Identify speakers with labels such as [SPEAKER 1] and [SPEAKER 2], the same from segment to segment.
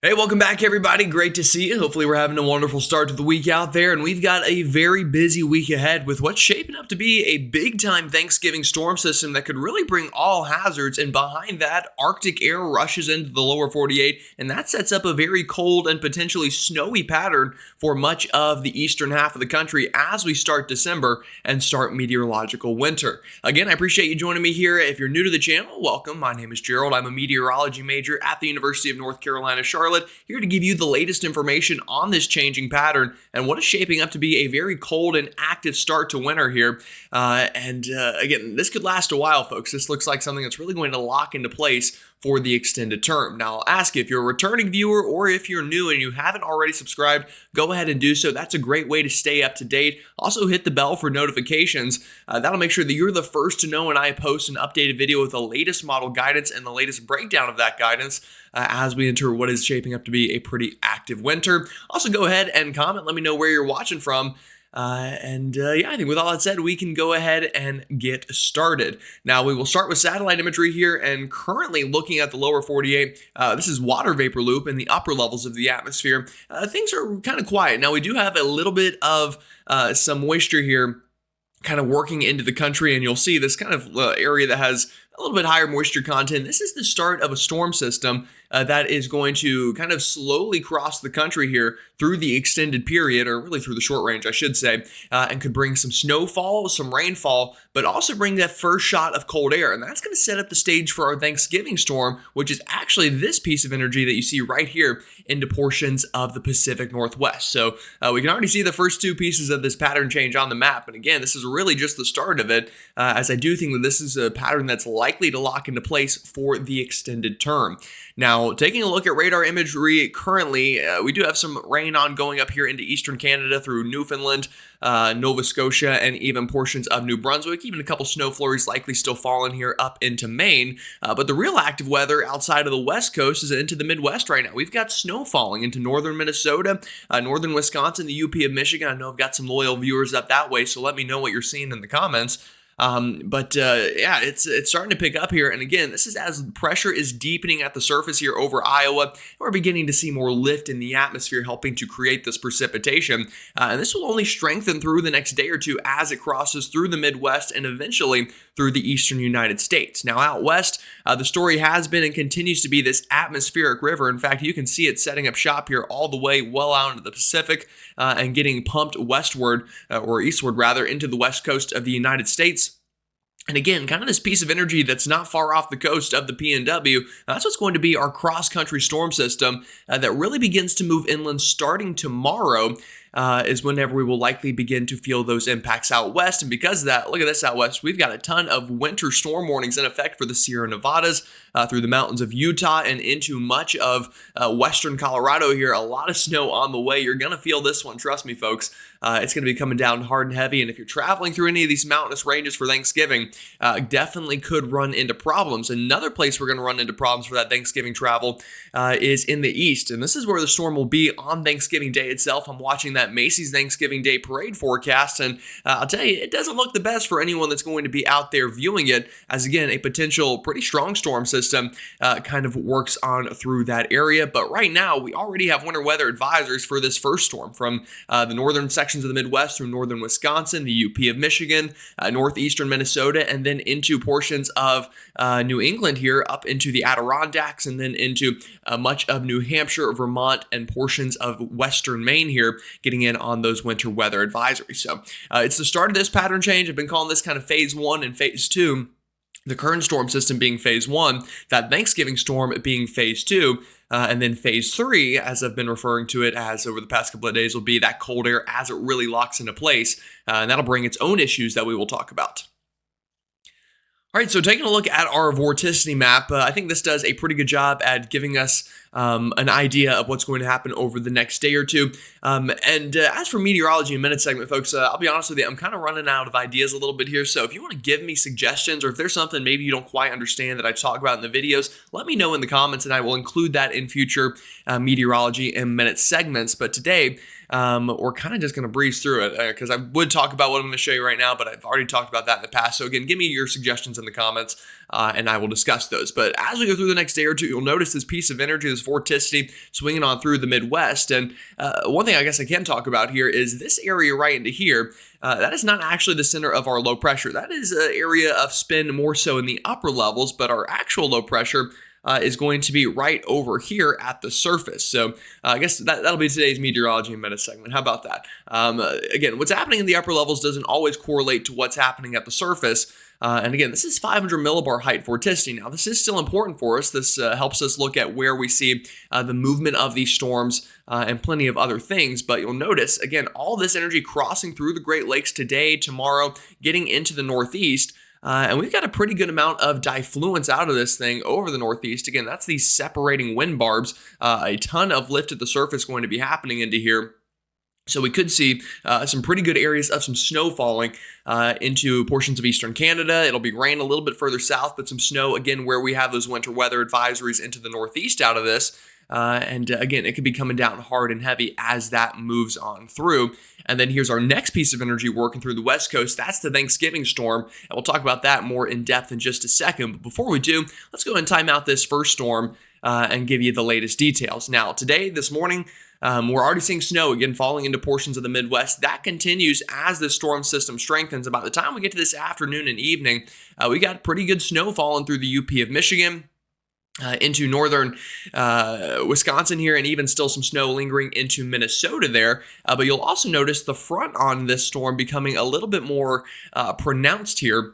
[SPEAKER 1] Hey, welcome back, everybody. Great to see you. Hopefully, we're having a wonderful start to the week out there, and we've got a very busy week ahead with what's shaping up to be a big-time Thanksgiving storm system that could really bring all hazards, and behind that, Arctic air rushes into the lower 48, and that sets up a very cold and potentially snowy pattern for much of the eastern half of the country as we start December and start meteorological winter. Again, I appreciate you joining me here. If you're new to the channel, welcome. My name is Gerald. I'm a meteorology major at the University of North Carolina, Charlotte, here to give you the latest information on this changing pattern and what is shaping up to be a very cold and active start to winter here. Again, this could last a while, folks. This looks like something that's really going to lock into place for the extended term. Now, I'll ask you, if you're a returning viewer or if you're new and you haven't already subscribed, go ahead and do so. That's a great way to stay up to date. Also, hit the bell for notifications. That'll make sure that you're the first to know when I post an updated video with the latest model guidance and the latest breakdown of that guidance as we enter what is shaping up to be a pretty active winter. Also, go ahead and comment. Let me know where you're watching from. I think with all that said, we can go ahead and get started. Now, we will start with satellite imagery here, and currently looking at the lower 48, this is water vapor loop in the upper levels of the atmosphere. Things are kind of quiet. Now, we do have a little bit of some moisture here kind of working into the country, and you'll see this kind of area that has a little bit higher moisture content. This is the start of a storm system that is going to kind of slowly cross the country here through the extended period, or really through the short range, I should say, and could bring some snowfall, some rainfall, but also bring that first shot of cold air. And that's going to set up the stage for our Thanksgiving storm, which is actually this piece of energy that you see right here into portions of the Pacific Northwest. So we can already see the first two pieces of this pattern change on the map. And again, this is really just the start of it, as I do think that this is a pattern that's likely to lock into place for the extended term. Now, taking a look at radar imagery currently, we do have some rain ongoing up here into eastern Canada through Newfoundland, Nova Scotia, and even portions of New Brunswick. Even a couple snow flurries likely still falling here up into Maine. But the real active weather outside of the west coast is into the Midwest right now. We've got snow falling into northern Minnesota, northern Wisconsin, the UP of Michigan. I know I've got some loyal viewers up that way, so let me know what you're seeing in the comments. It's starting to pick up here. And again, this is as pressure is deepening at the surface here over Iowa. We're beginning to see more lift in the atmosphere, helping to create this precipitation. And this will only strengthen through the next day or two as it crosses through the Midwest and eventually through the eastern United States. Now, out west, the story has been and continues to be this atmospheric river. In fact, you can see it setting up shop here all the way well out into the Pacific and getting pumped westward, or eastward rather, into the west coast of the United States. And again, kind of this piece of energy that's not far off the coast of the PNW, that's what's going to be our cross-country storm system that really begins to move inland starting tomorrow. Is whenever we will likely begin to feel those impacts out west. And because of that, look at this out west, we've got a ton of winter storm warnings in effect for the Sierra Nevadas, through the mountains of Utah and into much of western Colorado here. A lot of snow on the way. You're going to feel this one, trust me, folks. It's going to be coming down hard and heavy. And if you're traveling through any of these mountainous ranges for Thanksgiving, definitely could run into problems. Another place we're going to run into problems for that Thanksgiving travel is in the east. And this is where the storm will be on Thanksgiving Day itself. I'm watching that Macy's Thanksgiving Day parade forecast, and I'll tell you, it doesn't look the best for anyone that's going to be out there viewing it, as again, a potential pretty strong storm system kind of works on through that area. But right now, we already have winter weather advisories for this first storm from the northern sections of the Midwest through northern Wisconsin, the UP of Michigan, northeastern Minnesota, and then into portions of New England here up into the Adirondacks, and then into much of New Hampshire, Vermont, and portions of western Maine here, getting in on those winter weather advisories. So it's the start of this pattern change. I've been calling this kind of phase 1 and phase 2. The current storm system being phase 1, that Thanksgiving storm being phase 2, and then phase 3, as I've been referring to it as over the past couple of days, will be that cold air as it really locks into place, and that'll bring its own issues that we will talk about. All right, so taking a look at our vorticity map, I think this does a pretty good job at giving us an idea of what's going to happen over the next day or two. As for Meteorology in Minutes segment, folks, I'll be honest with you, I'm kind of running out of ideas a little bit here. So if you want to give me suggestions, or if there's something maybe you don't quite understand that I talk about in the videos, let me know in the comments, and I will include that in future Meteorology in Minutes segments. But today, we're kind of just going to breeze through it because I would talk about what I'm going to show you right now, but I've already talked about that in the past. So again, give me your suggestions in the comments. and I will discuss those. But as we go through the next day or two, you'll notice this piece of energy, this vorticity, swinging on through the Midwest. And one thing I guess I can talk about here is this area right into here. That is not actually the center of our low pressure. That is an area of spin more so in the upper levels, but our actual low pressure is going to be right over here at the surface. So I guess that'll be today's Meteorology in Minutes segment. How about that? Again, what's happening in the upper levels doesn't always correlate to what's happening at the surface. And again, this is 500 millibar height vorticity. Now, this is still important for us. This helps us look at where we see the movement of these storms and plenty of other things. But you'll notice, again, all this energy crossing through the Great Lakes today, tomorrow, getting into the Northeast. And we've got a pretty good amount of diffluence out of this thing over the Northeast. Again, that's these separating wind barbs. A ton of lift at the surface going to be happening into here. So we could see some pretty good areas of some snow falling into portions of eastern Canada. It'll be rain a little bit further south, but some snow, again, where we have those winter weather advisories into the Northeast out of this. And again, it could be coming down hard and heavy as that moves on through. And then here's our next piece of energy working through the West Coast. That's the Thanksgiving storm. And we'll talk about that more in depth in just a second. But before we do, let's go ahead and time out this first storm and give you the latest details. Now, this morning, we're already seeing snow again falling into portions of the Midwest. That continues as the storm system strengthens. About the time we get to this afternoon and evening, we got pretty good snow falling through the UP of Michigan. Into northern Wisconsin here, and even still some snow lingering into Minnesota there. But you'll also notice the front on this storm becoming a little bit more pronounced here.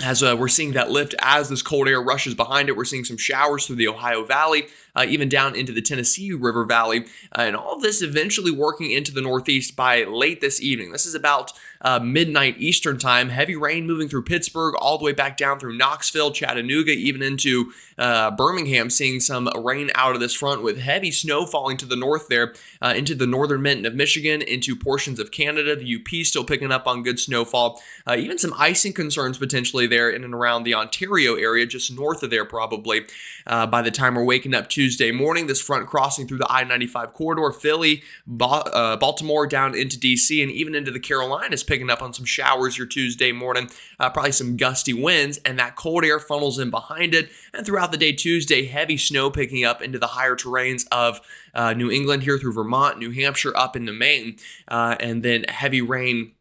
[SPEAKER 1] As we're seeing that lift as this cold air rushes behind it. We're seeing some showers through the Ohio Valley, even down into the Tennessee River Valley, and all of this eventually working into the Northeast by late this evening. This is about midnight Eastern time. Heavy rain moving through Pittsburgh, all the way back down through Knoxville, Chattanooga, even into Birmingham, seeing some rain out of this front with heavy snow falling to the north there, into the northern mitten of Michigan, into portions of Canada. The UP still picking up on good snowfall, even some icing concerns potentially there in and around the Ontario area, just north of there probably. By the time we're waking up Tuesday morning, this front crossing through the I-95 corridor, Philly, Baltimore, down into D.C., and even into the Carolinas, picking up on some showers your Tuesday morning, probably some gusty winds, and that cold air funnels in behind it. And throughout the day Tuesday, heavy snow picking up into the higher terrains of New England here through Vermont, New Hampshire, up into Maine, and then heavy rain.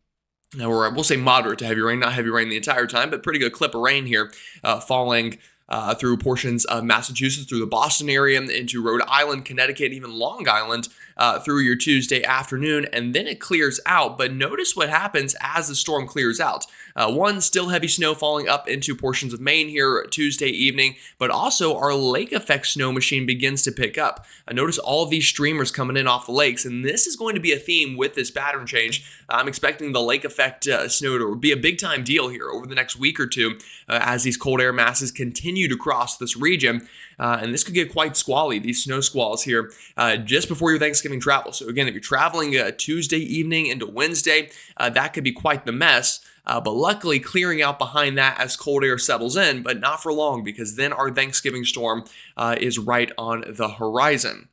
[SPEAKER 1] Or we'll say moderate to heavy rain, not heavy rain the entire time, but pretty good clip of rain here falling through portions of Massachusetts, through the Boston area, into Rhode Island, Connecticut, even Long Island through your Tuesday afternoon, and then it clears out. But notice what happens as the storm clears out. One, still heavy snow falling up into portions of Maine here Tuesday evening, but also our lake effect snow machine begins to pick up. Notice all of these streamers coming in off the lakes, and this is going to be a theme with this pattern change. I'm expecting the lake effect snow to be a big time deal here over the next week or two as these cold air masses continue to cross this region. And this could get quite squally, these snow squalls here, just before your Thanksgiving travel. So again, if you're traveling Tuesday evening into Wednesday, that could be quite the mess. But luckily clearing out behind that as cold air settles in, but not for long, because then our Thanksgiving storm is right on the horizon.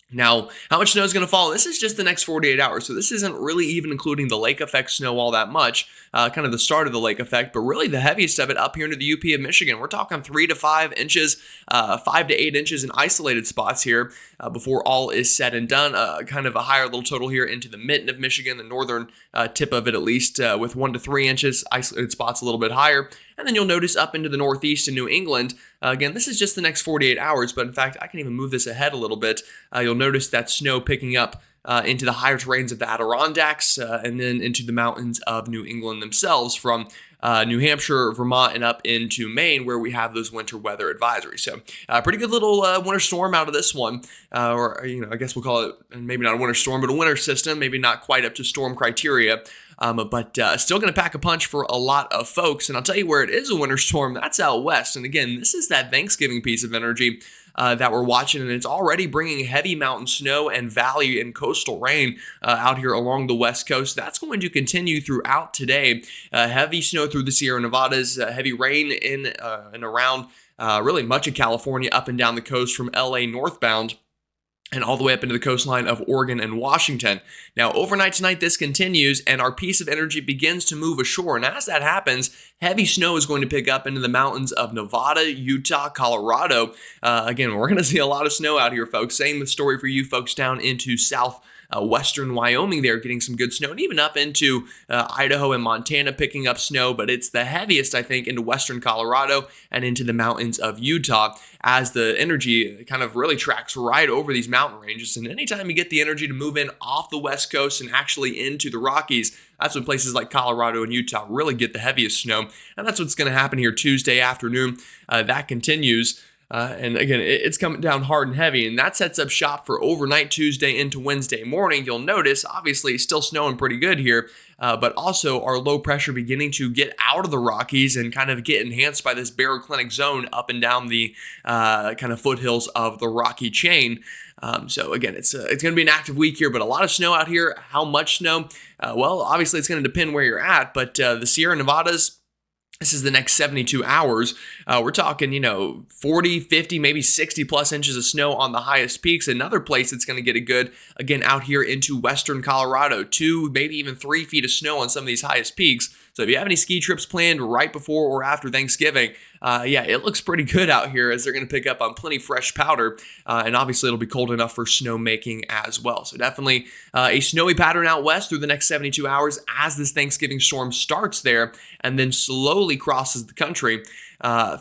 [SPEAKER 1] Now, how much snow is going to fall? This is just the next 48 hours, so this isn't really even including the lake effect snow all that much, kind of the start of the lake effect, but really the heaviest of it up here into the UP of Michigan. We're talking 3 to 5 inches, 5 to 8 inches in isolated spots here before all is said and done. Kind of a higher little total here into the mitten of Michigan, the northern tip of it at least, with 1 to 3 inches, isolated spots a little bit higher. And then you'll notice up into the Northeast and New England, again, this is just the next 48 hours, but in fact, I can even move this ahead a little bit. You'll notice that snow picking up into the higher terrains of the Adirondacks and then into the mountains of New England themselves from New Hampshire, Vermont, and up into Maine, where we have those winter weather advisories. So pretty good little winter storm out of this one, or I guess we'll call it maybe not a winter storm, but a winter system, maybe not quite up to storm criteria. But still going to pack a punch for a lot of folks. And I'll tell you where it is a winter storm, that's out west. And again, this is that Thanksgiving piece of energy that we're watching, and it's already bringing heavy mountain snow and valley and coastal rain out here along the west coast. That's going to continue throughout today. Heavy snow through the Sierra Nevadas, heavy rain in and around really much of California, up and down the coast from LA northbound. and all the way up into the coastline of Oregon and Washington. Now, overnight tonight, this continues, and our piece of energy begins to move ashore. And as that happens, heavy snow is going to pick up into the mountains of Nevada, Utah, Colorado. Again, we're going to see a lot of snow out here, folks. Same story for you folks down into western Wyoming there, getting some good snow, and even up into Idaho and Montana picking up snow, but it's the heaviest, I think, into western Colorado and into the mountains of Utah, as the energy kind of really tracks right over these mountain ranges. And anytime you get the energy to move in off the west coast and actually into the Rockies, that's when places like Colorado and Utah really get the heaviest snow. And that's what's going to happen here Tuesday afternoon. That continues. And again, it's coming down hard and heavy, and that sets up shop for overnight Tuesday into Wednesday morning. You'll notice, obviously, it's still snowing pretty good here, but also our low pressure beginning to get out of the Rockies and kind of get enhanced by this baroclinic zone up and down the kind of foothills of the Rocky chain. So again, it's going to be an active week here, but a lot of snow out here. How much snow? Well, obviously, it's going to depend where you're at, but the Sierra Nevadas, this is the next 72 hours. We're talking, 40, 50, maybe 60 plus inches of snow on the highest peaks. Another place that's going to get it good, again, out here into western Colorado, 2, maybe even 3 feet of snow on some of these highest peaks. So if you have any ski trips planned right before or after Thanksgiving, it looks pretty good out here, as they're going to pick up on plenty fresh powder. And obviously it'll be cold enough for snowmaking as well. So definitely a snowy pattern out west through the next 72 hours as this Thanksgiving storm starts there and then slowly crosses the country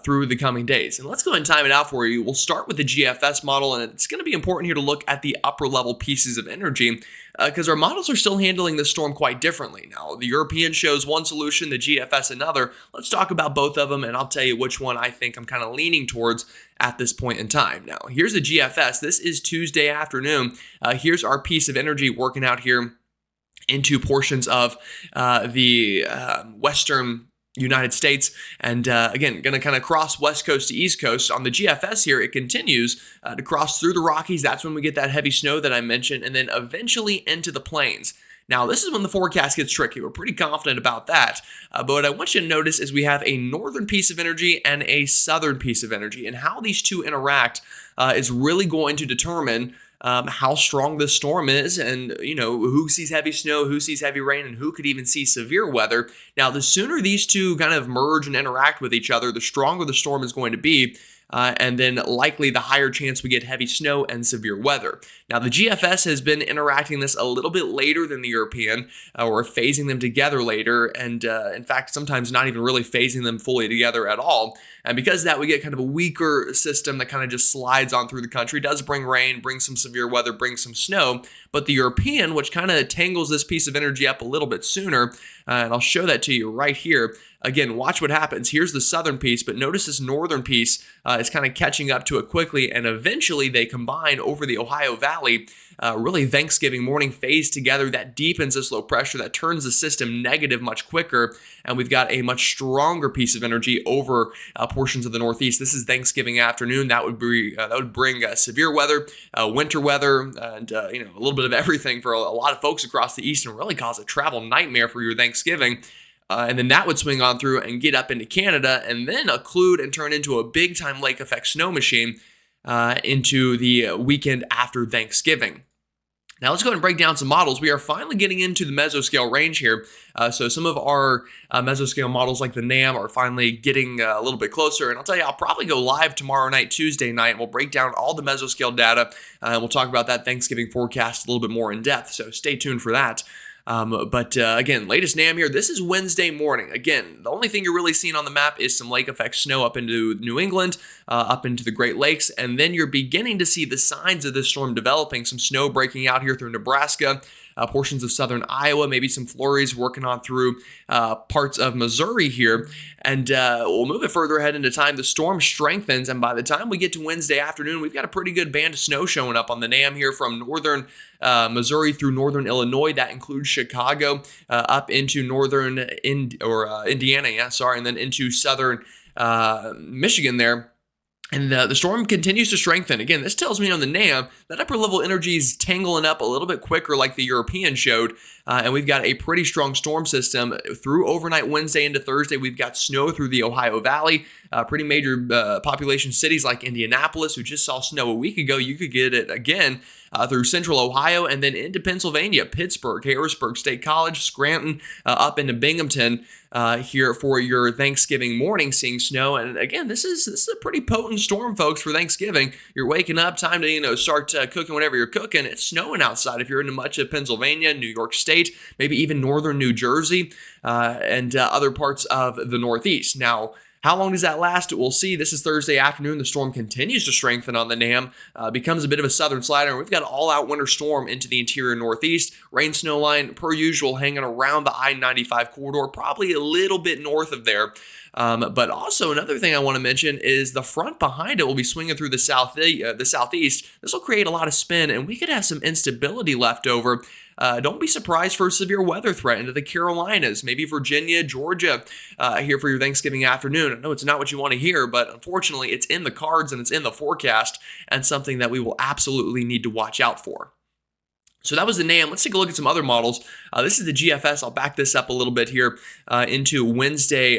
[SPEAKER 1] through the coming days. And let's go ahead and time it out for you. We'll start with the GFS model, and it's going to be important here to look at the upper level pieces of energy because our models are still handling this storm quite differently. Now, the European shows one solution, the GFS another. Let's talk about both of them, and I'll tell you which one I think I'm kind of leaning towards at this point in time. Now, here's the GFS. This is Tuesday afternoon. Here's our piece of energy working out here into portions of the western United States, and again, going to kind of cross west coast to east coast. On the GFS here, it continues to cross through the Rockies. That's when we get that heavy snow that I mentioned, and then eventually into the plains. Now, this is when the forecast gets tricky. We're pretty confident about that. But what I want you to notice is we have a northern piece of energy and a southern piece of energy, and how these two interact is really going to determine how strong this storm is, and who sees heavy snow, who sees heavy rain, and who could even see severe weather. Now, the sooner these two kind of merge and interact with each other, the stronger the storm is going to be. And then likely the higher chance we get heavy snow and severe weather. Now, the GFS has been interacting this a little bit later than the European, or phasing them together later, and in fact, sometimes not even really phasing them fully together at all. And because of that, we get kind of a weaker system that kind of just slides on through the country, does bring rain, brings some severe weather, brings some snow. But the European, which kind of tangles this piece of energy up a little bit sooner, and I'll show that to you right here. Again, watch what happens. Here's the southern piece, but notice this northern piece is kind of catching up to it quickly, and eventually they combine over the Ohio Valley. Really, Thanksgiving morning phase together. That deepens this low pressure, that turns the system negative much quicker, and we've got a much stronger piece of energy over portions of the Northeast. This is Thanksgiving afternoon. That would bring severe weather, winter weather, and a little bit of everything for a lot of folks across the East, and really cause a travel nightmare for your Thanksgiving. And then that would swing on through and get up into Canada, and then occlude and turn into a big-time lake effect snow machine into the weekend after Thanksgiving. Now let's go ahead and break down some models. We are finally getting into the mesoscale range here. So some of our mesoscale models like the NAM are finally getting a little bit closer. And I'll tell you, I'll probably go live tomorrow night, Tuesday night, and we'll break down all the mesoscale data. And we'll talk about that Thanksgiving forecast a little bit more in depth. So stay tuned for that. Again, latest NAM here. This is Wednesday morning. Again, the only thing you're really seeing on the map is some lake effect snow up into New England, up into the Great Lakes, and then you're beginning to see the signs of this storm developing. Some snow breaking out here through Nebraska, portions of southern Iowa, maybe some flurries working on through parts of Missouri here. And we'll move it further ahead into time. The storm strengthens, and by the time we get to Wednesday afternoon, we've got a pretty good band of snow showing up on the NAM here from northern Missouri through northern Illinois. That includes Chicago, up into northern Indiana, and then into southern Michigan there. And the storm continues to strengthen. Again, this tells me on the NAM that upper level energy is tangling up a little bit quicker, like the European showed. And we've got a pretty strong storm system through overnight Wednesday into Thursday. We've got snow through the Ohio Valley. Pretty major population cities like Indianapolis, who just saw snow a week ago. You could get it again through central Ohio and then into Pennsylvania, Pittsburgh, Harrisburg State College, Scranton, up into Binghamton here for your Thanksgiving morning, seeing snow. And again, this is a pretty potent storm, folks, for Thanksgiving. You're waking up, time to start cooking whatever you're cooking. It's snowing outside if you're into much of Pennsylvania, New York State, maybe even northern New Jersey, and other parts of the Northeast. Now, how long does that last? We'll see. This is Thursday afternoon. The storm continues to strengthen on the NAM, becomes a bit of a southern slider. We've got an all-out winter storm into the interior Northeast. Rain snow line, per usual, hanging around the I-95 corridor, probably a little bit north of there. But also another thing I want to mention is the front behind it will be swinging through the southeast. This will create a lot of spin, and we could have some instability left over. Don't be surprised for a severe weather threat into the Carolinas, maybe Virginia, Georgia, here for your Thanksgiving afternoon. I know it's not what you want to hear, but unfortunately it's in the cards and it's in the forecast, and something that we will absolutely need to watch out for. So that was the NAM. Let's take a look at some other models. This is the GFS. I'll back this up a little bit here into Wednesday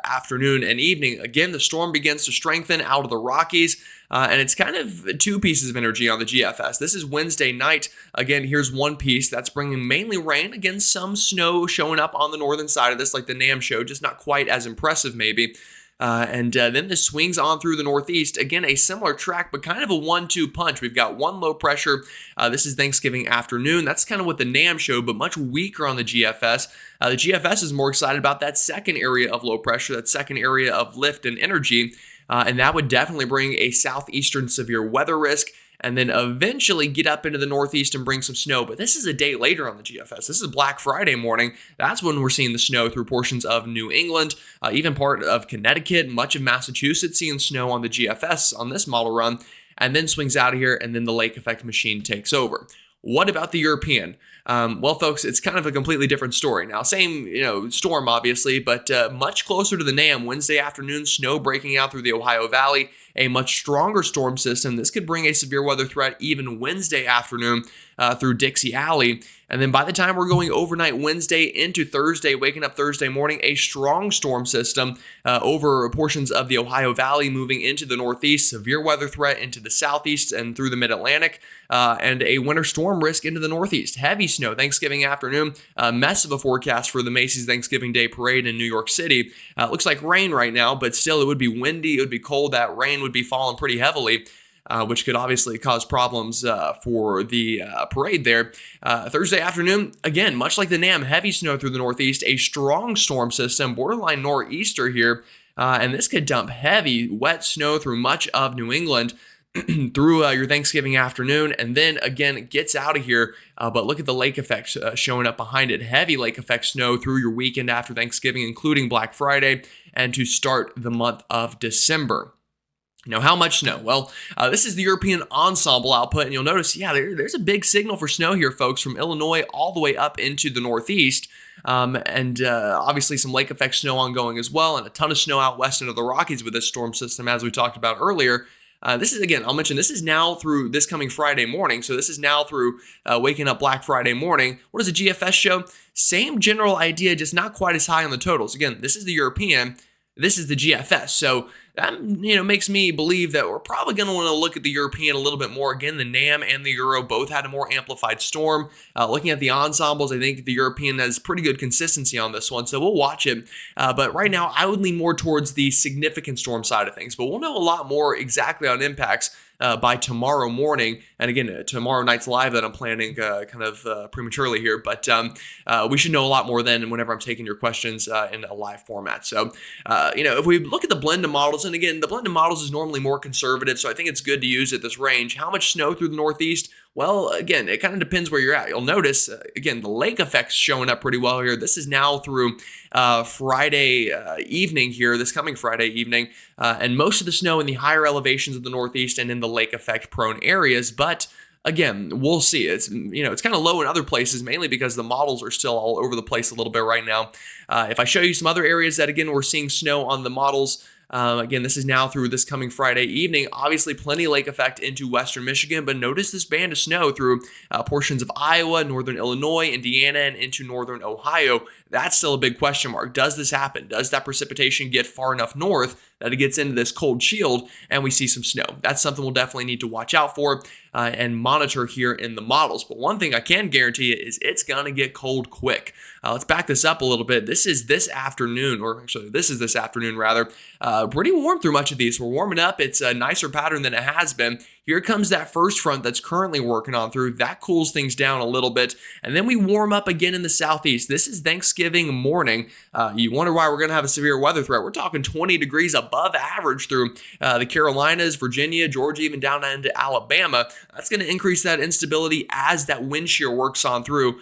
[SPEAKER 1] afternoon and evening. Again, the storm begins to strengthen out of the Rockies. And it's kind of two pieces of energy on the GFS. This is Wednesday night. Again, here's one piece that's bringing mainly rain. Again, some snow showing up on the northern side of this, like the NAM show, just not quite as impressive maybe. And then this swings on through the Northeast. Again, a similar track, but kind of a 1-2 punch. We've got one low pressure. This is Thanksgiving afternoon. That's kind of what the NAM showed, but much weaker on the GFS. The GFS is more excited about that second area of low pressure, that second area of lift and energy. And that would definitely bring a southeastern severe weather risk, and then eventually get up into the Northeast and bring some snow. But this is a day later on the GFS. This is Black Friday morning. That's when we're seeing the snow through portions of New England, even part of Connecticut, much of Massachusetts seeing snow on the GFS on this model run, and then swings out of here, and then the lake effect machine takes over. What about the European? Well, folks, it's kind of a completely different story. Now, same, storm, obviously, but much closer to the NAM. Wednesday afternoon, snow breaking out through the Ohio Valley, a much stronger storm system. This could bring a severe weather threat even Wednesday afternoon through Dixie Alley. And then by the time we're going overnight Wednesday into Thursday, waking up Thursday morning, a strong storm system over portions of the Ohio Valley moving into the Northeast, severe weather threat into the Southeast and through the Mid-Atlantic, and a winter storm risk into the Northeast. Heavy snow Thanksgiving afternoon, mess of a forecast for the Macy's Thanksgiving Day Parade in New York City. Looks like rain right now, but still it would be windy, it would be cold, that rain would be falling pretty heavily. Which could obviously cause problems for the parade there. Thursday afternoon, again, much like the NAM, heavy snow through the Northeast, a strong storm system, borderline nor'easter here, and this could dump heavy, wet snow through much of New England through your Thanksgiving afternoon, and then again it gets out of here. But look at the lake effects showing up behind it. Heavy lake effect snow through your weekend after Thanksgiving, including Black Friday, and to start the month of December. Now, how much snow? Well, this is the European ensemble output, and you'll notice, there's a big signal for snow here, folks, from Illinois all the way up into the Northeast, and obviously some lake effect snow ongoing as well, and a ton of snow out west into the Rockies with this storm system, as we talked about earlier. This is, again, I'll mention, this is now through this coming Friday morning, so this is now through waking up Black Friday morning. What does the GFS show? Same general idea, just not quite as high on the totals. Again, this is the European, this is the GFS, so that makes me believe that we're probably going to want to look at the European a little bit more. Again, the NAM and the Euro both had a more amplified storm. Looking at the ensembles, I think the European has pretty good consistency on this one, so we'll watch it. But right now, I would lean more towards the significant storm side of things. But we'll know a lot more exactly on impacts by tomorrow morning. And again, tomorrow night's live that I'm planning prematurely here. But we should know a lot more then whenever I'm taking your questions in a live format. So, if we look at the blend of models, and again, the blend of models is normally more conservative, so I think it's good to use at this range. How much snow through the Northeast? Well, again, it kind of depends where you're at. You'll notice, again, the lake effect's showing up pretty well here. This is now through Friday evening here, this coming Friday evening, and most of the snow in the higher elevations of the Northeast and in the lake effect prone areas, but again, we'll see. It's kind of low in other places, mainly because the models are still all over the place a little bit right now. If I show you some other areas that, again, we're seeing snow on the models, Again, this is now through this coming Friday evening. Obviously, plenty of lake effect into western Michigan, but notice this band of snow through portions of Iowa, northern Illinois, Indiana, and into northern Ohio. That's still a big question mark. Does this happen? Does that precipitation get far enough north that it gets into this cold shield and we see some snow? That's something we'll definitely need to watch out for and monitor here in the models. But one thing I can guarantee you is it's going to get cold quick. Let's back this up a little bit. This is this afternoon, or actually this is this afternoon rather. Pretty warm through much of these. We're warming up. It's a nicer pattern than it has been. Here comes that first front that's currently working on through. That cools things down a little bit. And then we warm up again in the southeast. This is Thanksgiving morning. You wonder why we're going to have a severe weather threat. We're talking 20 degrees above average through the Carolinas, Virginia, Georgia, even down into Alabama. That's going to increase that instability as that wind shear works on through.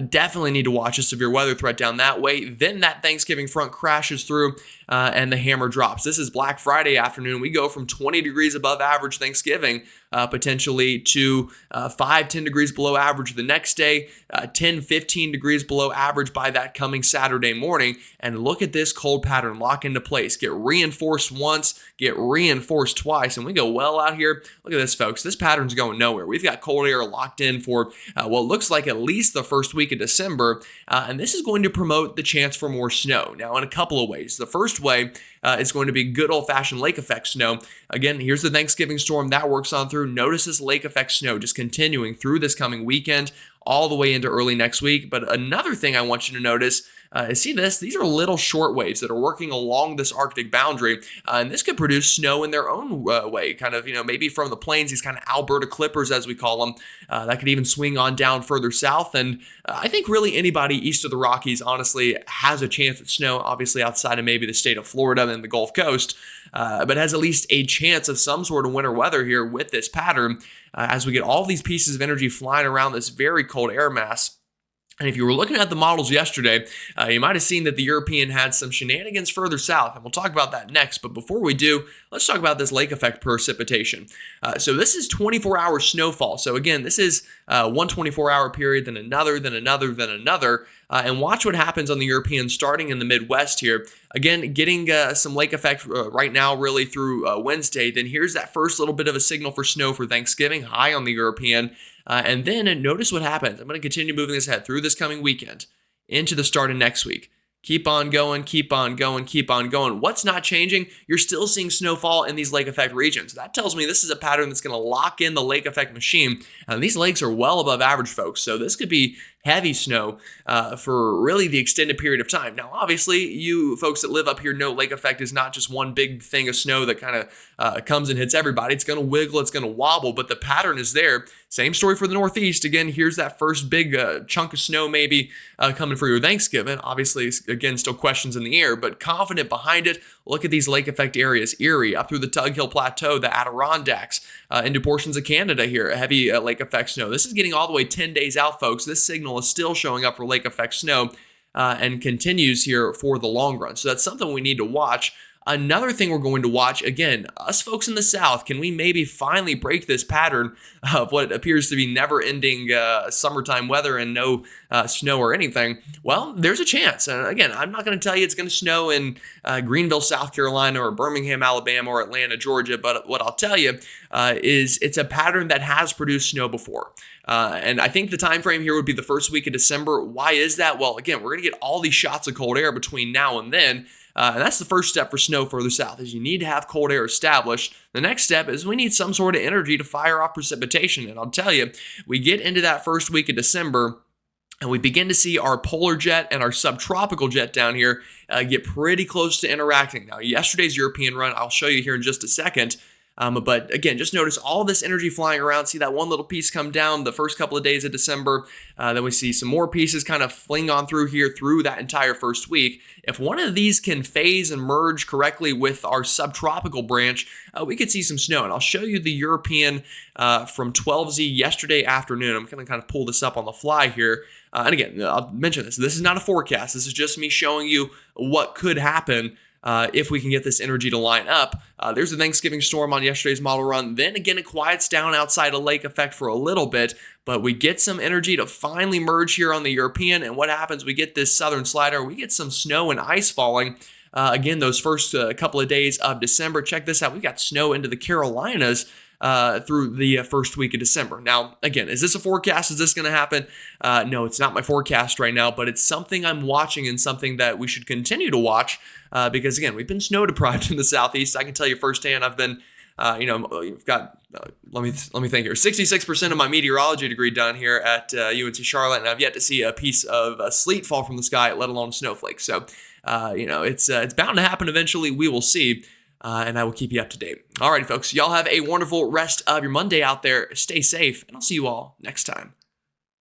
[SPEAKER 1] Definitely need to watch a severe weather threat down that way. Then that Thanksgiving front crashes through and the hammer drops. This is Black Friday afternoon. We go from 20 degrees above average Thanksgiving potentially to 5-10 degrees below average the next day, 10-15 degrees below average by that coming Saturday morning. And look at this cold pattern lock into place, get reinforced once, get reinforced twice, and we go well out here. Look at this, folks. This pattern's going nowhere. We've got cold air locked in for what looks like at least the first week of December, and this is going to promote the chance for more snow. Now, in a couple of ways. The first way is going to be good old-fashioned lake effect snow. Again, here's the Thanksgiving storm that works on through. Notice this lake effect snow just continuing through this coming weekend all the way into early next week. But another thing I want you to notice is see this. These are little short waves that are working along this Arctic boundary, and this could produce snow in their own way, kind of, maybe from the plains, these kind of Alberta clippers, as we call them, that could even swing on down further south. And I think really anybody east of the Rockies, honestly, has a chance at snow, obviously outside of maybe the state of Florida and the Gulf Coast, but has at least a chance of some sort of winter weather here with this pattern as we get all these pieces of energy flying around this very cold air mass. And if you were looking at the models yesterday, you might have seen that the European had some shenanigans further south, and we'll talk about that next. But before we do, let's talk about this lake effect precipitation. So this is 24-hour snowfall. So again, this is one 24-hour period, then another, then another, then another. And watch what happens on the European starting in the Midwest here. Again, getting some lake effect right now really through Wednesday. Then here's that first little bit of a signal for snow for Thanksgiving, high on the European. And then notice what happens. I'm going to continue moving this ahead through this coming weekend into the start of next week. Keep on going, keep on going, keep on going. What's not changing? You're still seeing snowfall in these lake effect regions. That tells me this is a pattern that's going to lock in the lake effect machine. And these lakes are well above average, folks. So this could be heavy snow for really the extended period of time. Now, obviously, you folks that live up here know lake effect is not just one big thing of snow that kind of comes and hits everybody. It's going to wiggle, it's going to wobble, but the pattern is there. Same story for the Northeast. Again, here's that first big chunk of snow maybe coming for your Thanksgiving. Obviously, again, still questions in the air, but confident behind it. Look at these lake effect areas, Erie, up through the Tug Hill Plateau, the Adirondacks, into portions of Canada here, a heavy lake effect snow. This is getting all the way 10 days out, folks. This signal is still showing up for lake effect snow and continues here for the long run. So that's something we need to watch. Another thing we're going to watch, again, us folks in the South, can we maybe finally break this pattern of what appears to be never-ending summertime weather and no snow or anything? Well, there's a chance. And again, I'm not going to tell you it's going to snow in Greenville, South Carolina, or Birmingham, Alabama, or Atlanta, Georgia, but what I'll tell you is it's a pattern that has produced snow before. And I think the time frame here would be the first week of December. Why is that? Well, again, we're going to get all these shots of cold air between now and then. And that's the first step for snow further south, is you need to have cold air established. The next step is we need some sort of energy to fire off precipitation. And I'll tell you, we get into that first week of December, and we begin to see our polar jet and our subtropical jet down here get pretty close to interacting. Now, yesterday's European run, I'll show you here in just a second. But again, just notice all this energy flying around. See that one little piece come down the first couple of days of December. Then we see some more pieces kind of fling on through here through that entire first week. If one of these can phase and merge correctly with our subtropical branch, we could see some snow. And I'll show you the European from 12Z yesterday afternoon. I'm going to kind of pull this up on the fly here. And again, I'll mention this. This is not a forecast. This is just me showing you what could happen if we can get this energy to line up. There's a Thanksgiving storm on yesterday's model run. Then again, it quiets down outside of lake effect for a little bit, but we get some energy to finally merge here on the European. And what happens? We get this southern slider. We get some snow and ice falling again, those first couple of days of December. Check this out. We got snow into the Carolinas through the first week of December. Now, again, is this a forecast? Is this going to happen? No, it's not my forecast right now, but it's something I'm watching and something that we should continue to watch because, again, we've been snow deprived in the Southeast. I can tell you firsthand, I've been, you've got, let me think here, 66% of my meteorology degree done here at UNC Charlotte, and I've yet to see a piece of sleet fall from the sky, let alone a snowflake. So, it's bound to happen eventually. We will see. And I will keep you up to date. All right, folks, y'all have a wonderful rest of your Monday out there. Stay safe, and I'll see you all next time.